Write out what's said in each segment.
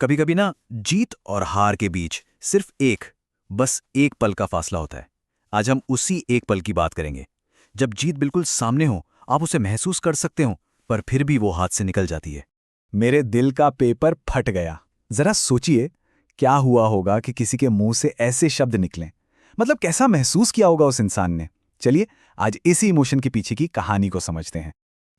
कभी कभी ना जीत और हार के बीच सिर्फ बस एक पल का फासला होता है। आज हम उसी एक पल की बात करेंगे जब जीत बिल्कुल सामने हो, आप उसे महसूस कर सकते हो, पर फिर भी वो हाथ से निकल जाती है। मेरे दिल का पेपर फट गया। जरा सोचिए, क्या हुआ होगा कि किसी के मुंह से ऐसे शब्द निकलें। मतलब कैसा महसूस किया होगा उस इंसान ने। चलिए आज इसी इमोशन के पीछे की कहानी को समझते हैं।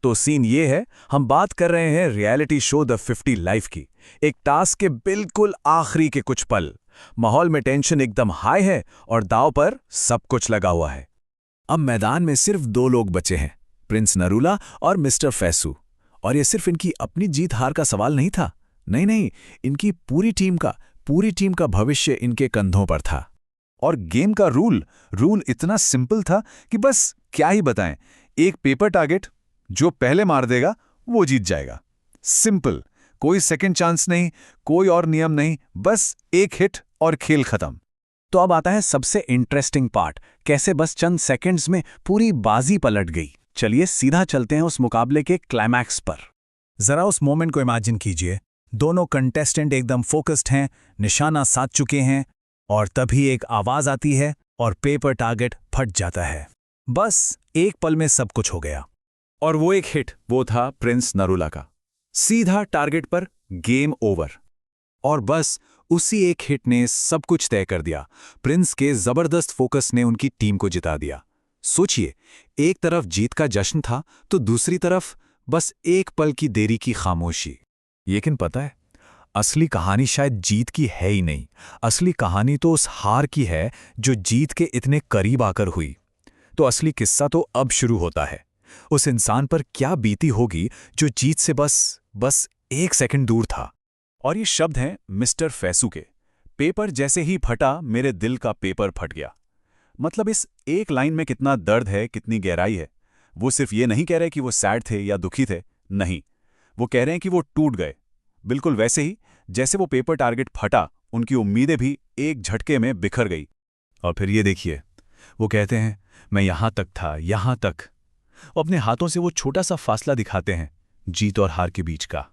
तो सीन ये है, हम बात कर रहे हैं रियलिटी शो द 50 लाइफ की। एक टास्क के बिल्कुल आखिरी के कुछ पल, माहौल में टेंशन एकदम हाई है और दांव पर सब कुछ लगा हुआ है। अब मैदान में सिर्फ दो लोग बचे हैं, प्रिंस नरूला और मिस्टर फैसू। और ये सिर्फ इनकी अपनी जीत हार का सवाल नहीं था। नहीं नहीं, इनकी पूरी टीम का भविष्य इनके कंधों पर था। और गेम का रूल इतना सिंपल था कि बस क्या ही बताएं, एक पेपर टारगेट, जो पहले मार देगा वो जीत जाएगा। सिंपल, कोई सेकंड चांस नहीं, कोई और नियम नहीं, बस एक हिट और खेल खत्म। तो अब आता है सबसे इंटरेस्टिंग पार्ट, कैसे बस चंद सेकंड्स में पूरी बाजी पलट गई। चलिए सीधा चलते हैं उस मुकाबले के क्लाइमैक्स पर। जरा उस मोमेंट को इमेजिन कीजिए। दोनों कंटेस्टेंट एकदम फोकस्ड हैं, निशाना साध चुके हैं, और तभी एक आवाज आती है और पेपर टारगेट फट जाता है। बस एक पल में सब कुछ हो गया। और वो एक हिट, वो था प्रिंस नरूला का, सीधा टारगेट पर, गेम ओवर। और बस उसी एक हिट ने सब कुछ तय कर दिया। प्रिंस के जबरदस्त फोकस ने उनकी टीम को जिता दिया। सोचिए, एक तरफ जीत का जश्न था तो दूसरी तरफ बस एक पल की देरी की खामोशी। लेकिन पता है, असली कहानी शायद जीत की है ही नहीं। असली कहानी तो उस हार की है जो जीत के इतने करीब आकर हुई। तो असली किस्सा तो अब शुरू होता है। उस इंसान पर क्या बीती होगी जो जीत से बस एक सेकंड दूर था। और ये शब्द हैं मिस्टर फैसू के। पेपर जैसे ही फटा, मेरे दिल का पेपर फट गया। मतलब इस एक लाइन में कितना दर्द है, कितनी गहराई है। वो सिर्फ ये नहीं कह रहे कि वो सैड थे या दुखी थे, नहीं, वो कह रहे हैं कि वो टूट गए। बिल्कुल वैसे ही जैसे वो पेपर टारगेट फटा, उनकी उम्मीदें भी एक झटके में बिखर गई। और फिर ये देखिए, वो कहते हैं, मैं यहां तक था, यहां तक। वो अपने हाथों से वो छोटा सा फासला दिखाते हैं, जीत और हार के बीच का।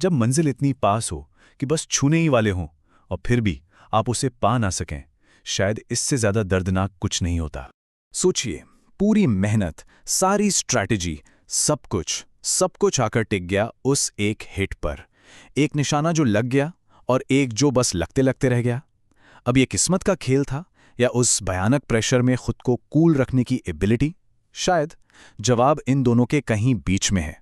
जब मंजिल इतनी पास हो कि बस छूने ही वाले हों, और फिर भी आप उसे पा ना सकें, शायद इससे ज्यादा दर्दनाक कुछ नहीं होता। सोचिए, पूरी मेहनत, सारी स्ट्रैटेजी, सब कुछ आकर टिक गया उस एक हिट पर। एक निशाना जो लग गया और एक जो बस लगते लगते रह गया। अब ये किस्मत का खेल था या उस भयानक प्रेशर में खुद को कूल रखने की एबिलिटी? शायद जवाब इन दोनों के कहीं बीच में है।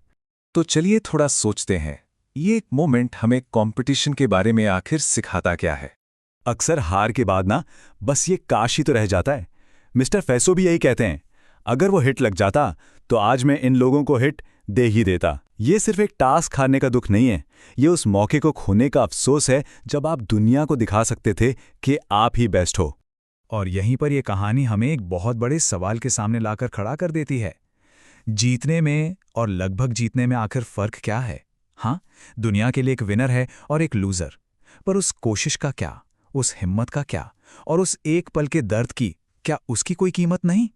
तो चलिए थोड़ा सोचते हैं, ये एक मोमेंट हमें कंपटीशन के बारे में आखिर सिखाता क्या है। अक्सर हार के बाद ना बस ये काश ही तो रह जाता है। मिस्टर फैसो भी यही कहते हैं, अगर वो हिट लग जाता तो आज मैं इन लोगों को हिट दे ही देता। ये सिर्फ एक टास्क हारने का दुख नहीं है, ये उस मौके को खोने का अफसोस है जब आप दुनिया को दिखा सकते थे कि आप ही बेस्ट हो। और यहीं पर यह कहानी हमें एक बहुत बड़े सवाल के सामने लाकर खड़ा कर देती है। जीतने में और लगभग जीतने में आखिर फर्क क्या है? हाँ, दुनिया के लिए एक विनर है और एक लूजर, पर उस कोशिश का क्या, उस हिम्मत का क्या, और उस एक पल के दर्द की क्या उसकी कोई कीमत नहीं?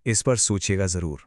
इस पर सोचिएगा जरूर।